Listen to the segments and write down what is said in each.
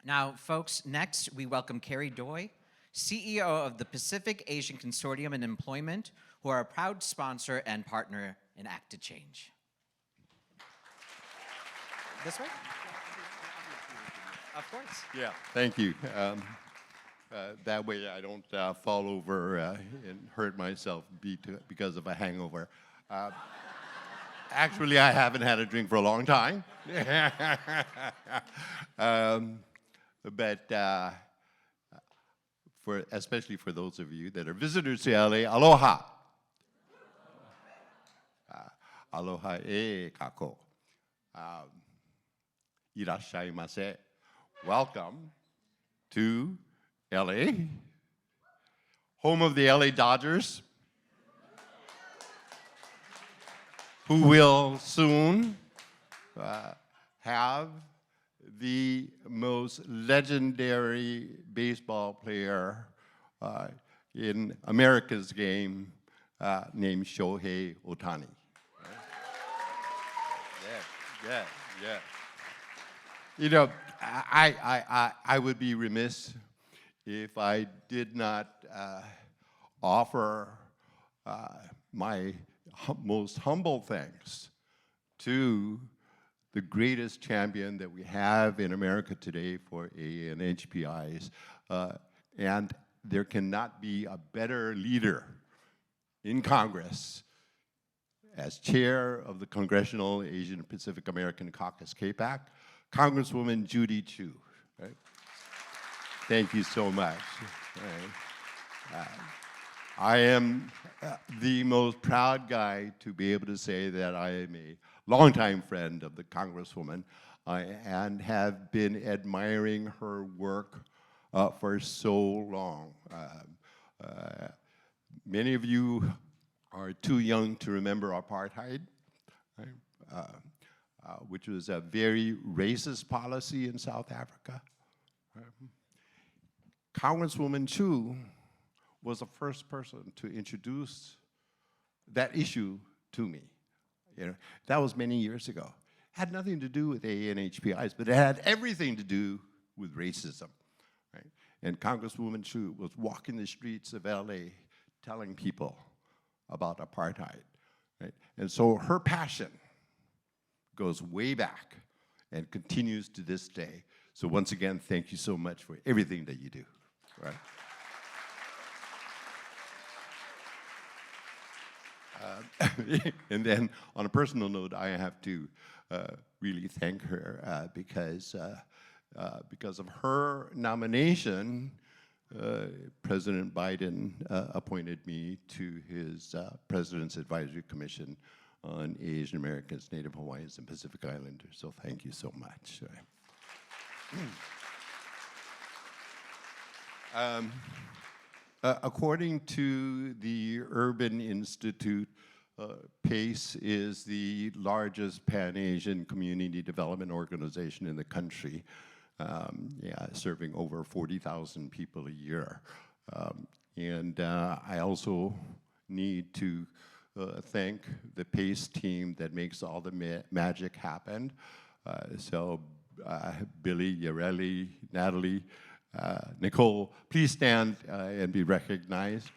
Now, folks, next we welcome Kerry, CEO of the Pacific Asian Consortium in Employment, who are a proud sponsor and partner in Act to Change. This way? Of course. Yeah, thank you. That way I don't fall over and hurt myself because of a hangover. Actually, I haven't had a drink for a long time. But especially for those of you that are visitors to LA, aloha. Aloha e kako. Irashaimase. Welcome to LA, home of the LA Dodgers, who will soon have the most legendary baseball player in America's game named Shohei Ohtani. Yeah. You know, I would be remiss if I did not offer my most humble thanks to the greatest champion that we have in America today for AA and HPIs. And there cannot be a better leader in Congress as chair of the Congressional Asian Pacific American Caucus, CAPAC, Congresswoman Judy Chu. Right? Thank you so much. Right. I am the most proud guy to be able to say that I am a longtime friend of the Congresswoman and have been admiring her work for so long. Many of you are too young to remember apartheid, right? Which was a very racist policy in South Africa. Congresswoman Chu was the first person to introduce that issue to me. You know, that was many years ago. It had nothing to do with AA and HPIs, but it had everything to do with racism. Right? And Congresswoman Chu was walking the streets of LA telling people about apartheid. Right? And so her passion goes way back and continues to this day. So once again, thank you so much for everything that you do. Right? And then on a personal note, I have to really thank her because of her nomination, President Biden appointed me to his President's Advisory Commission on Asian Americans, Native Hawaiians, and Pacific Islanders. So thank you so much. According to the Urban Institute, PACE is the largest Pan-Asian community development organization in the country, serving over 40,000 people a year. And I also need to thank the PACE team that makes all the magic happen. Billy, Yareli, Natalie, Nicole, please stand and be recognized.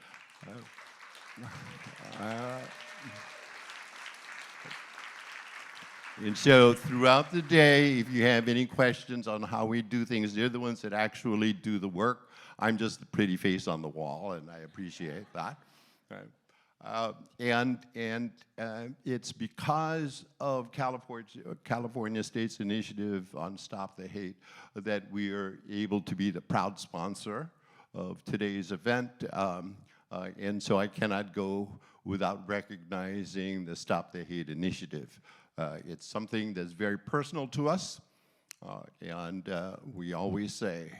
And so throughout the day, if you have any questions on how we do things, they're the ones that actually do the work. I'm just the pretty face on the wall, and I appreciate that. It's because of California State's initiative on Stop the Hate that we are able to be the proud sponsor of today's event. And so I cannot go without recognizing the Stop the Hate initiative. It's something that's very personal to us, and we always say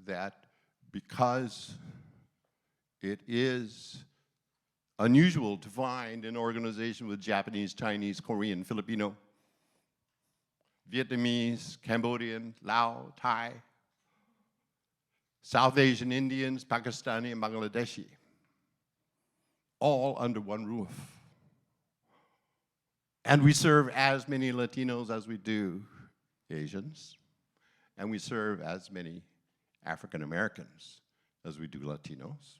that because it is unusual to find an organization with Japanese, Chinese, Korean, Filipino, Vietnamese, Cambodian, Lao, Thai, South Asian Indians, Pakistani, and Bangladeshi, all under one roof. And we serve as many Latinos as we do Asians, and we serve as many African Americans as we do Latinos.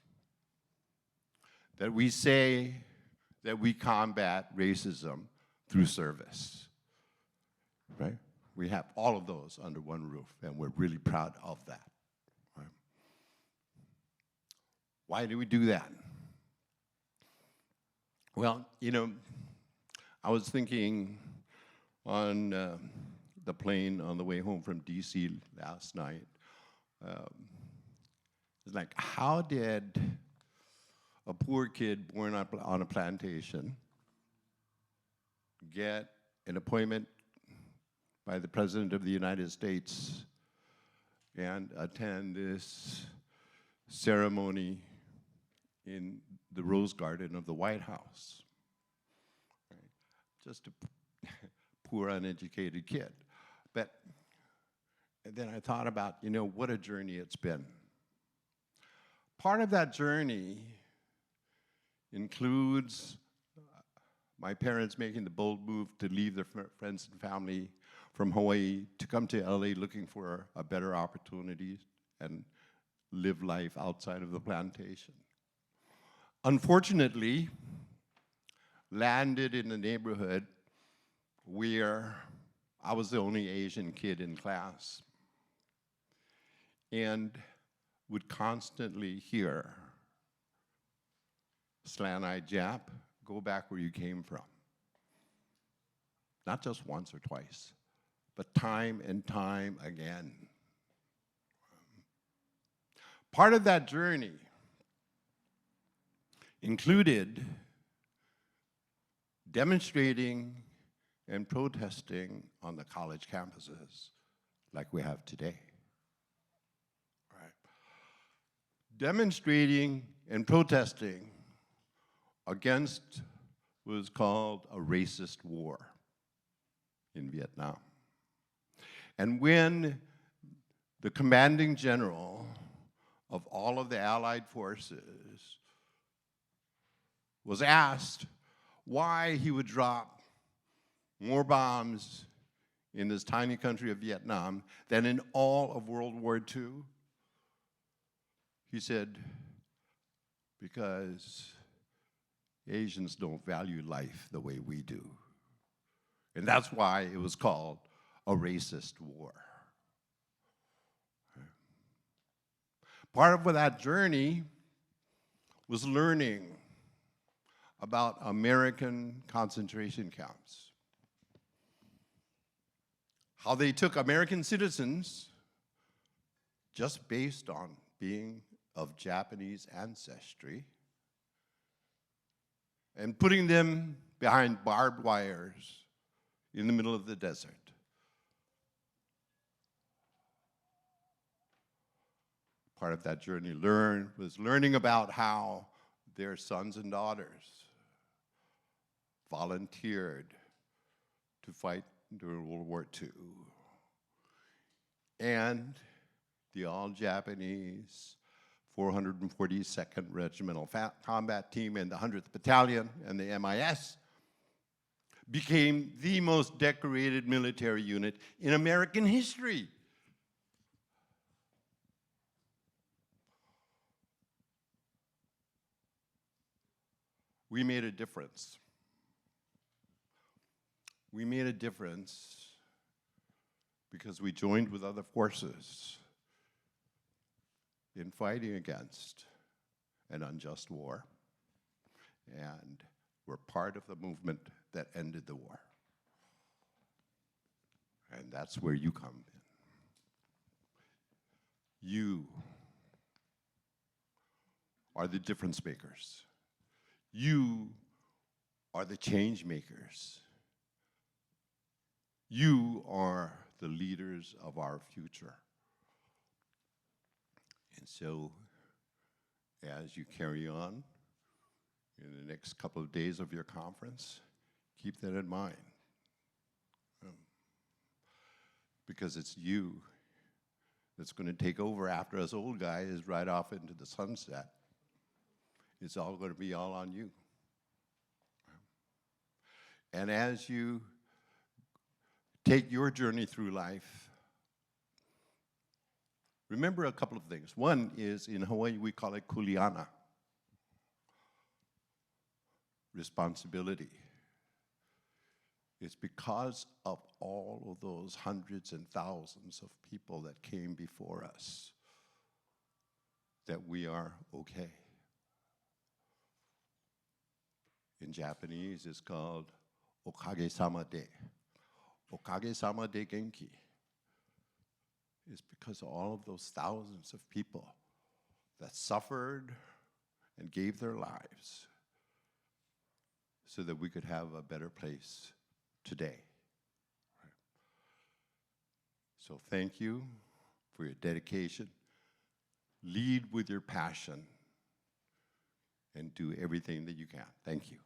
That we say that we combat racism through service, right? We have all of those under one roof, and we're really proud of that. Right? Why do we do that? Well, you know, I was thinking on the plane on the way home from DC last night. It's like, how did a poor kid born on a plantation get an appointment by the President of the United States and attend this ceremony in the Rose Garden of the White House? Right? Just a poor, uneducated kid. But then I thought about, you know, what a journey it's been. Part of that journey includes my parents making the bold move to leave their friends and family from Hawaii to come to LA looking for a better opportunity and live life outside of the plantation. Unfortunately, landed in a neighborhood where I was the only Asian kid in class and would constantly hear, "Slant-eyed Jap, go back where you came from." Not just once or twice, but time and time again. Part of that journey included demonstrating and protesting on the college campuses like we have today. Right. Demonstrating and protesting against what was called a racist war in Vietnam. And when the commanding general of all of the Allied forces was asked why he would drop more bombs in this tiny country of Vietnam than in all of World War II, he said, because Asians don't value life the way we do. And that's why it was called a racist war. Part of that journey was learning about American concentration camps. How they took American citizens just based on being of Japanese ancestry and putting them behind barbed wires in the middle of the desert. Part of that journey was learning about how their sons and daughters volunteered to fight during World War II. And the all-Japanese 442nd Regimental Combat Team and the 100th Battalion and the MIS became the most decorated military unit in American history. We made a difference. We made a difference because we joined with other forces in fighting against an unjust war, and we're part of the movement that ended the war. And that's where you come in. You are the difference makers. You are the change makers. You are the leaders of our future. And so, as you carry on in the next couple of days of your conference, keep that in mind. Because it's you that's going to take over after us old guys ride off into the sunset. It's all going to be all on you. And as you take your journey through life, remember a couple of things. One is in Hawaii, we call it kuleana, responsibility. It's because of all of those hundreds and thousands of people that came before us that we are okay. In Japanese, it's called okage-sama de. Okage-sama de genki. It's because of all of those thousands of people that suffered and gave their lives so that we could have a better place today. So thank you for your dedication. Lead with your passion and do everything that you can. Thank you.